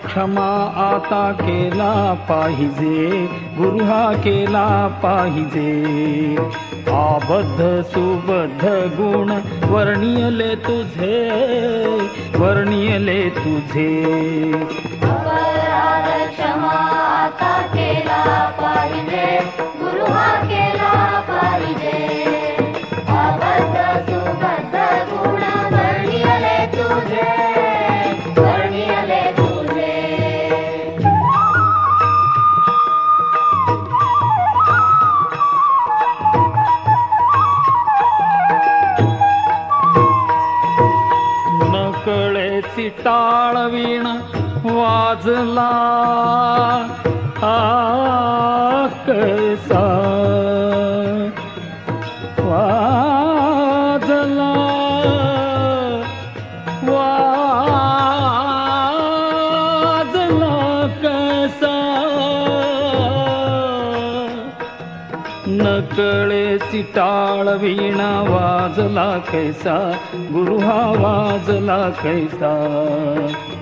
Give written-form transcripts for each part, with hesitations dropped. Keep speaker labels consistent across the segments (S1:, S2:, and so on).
S1: क्षमा आता केला पाहिजे, गुरु हा केला पाहिजे. आबद्ध सुबद्ध गुण वर्णियले तुझे, वर्णियले तुझे.
S2: अपराध क्षमा आता केला पाहिजे, गुरु हा केला पाहिजे. अबद्ध सुबद्ध गुण वर्णियले तुझे, वर्णियले तुझे.
S1: नकळेची टाळवीण वाजला कसा वाजला, वाजला कसा. नकळेची टाळवीण वाजला कैसा, गुरु हा वाजला कैसा.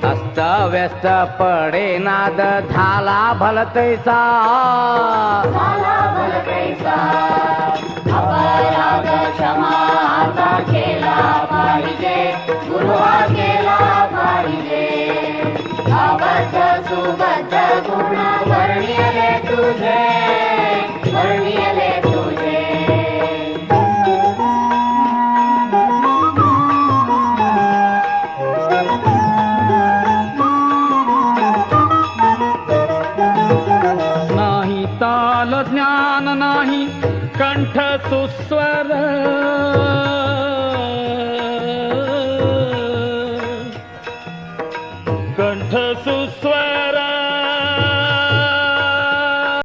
S3: अस्त व्यस्त पडे नाद झाला भलतैसा,
S2: झाला भलतैसा. अपराध क्षमा आता केला पाहिजे, गुरु हा केला पाहिजे. अबद्ध सुबद्ध गुण वर्णियले तुझे, वर्णियले तुझे.
S1: नाही ताल ज्ञान नाही कंठ सुस्वर,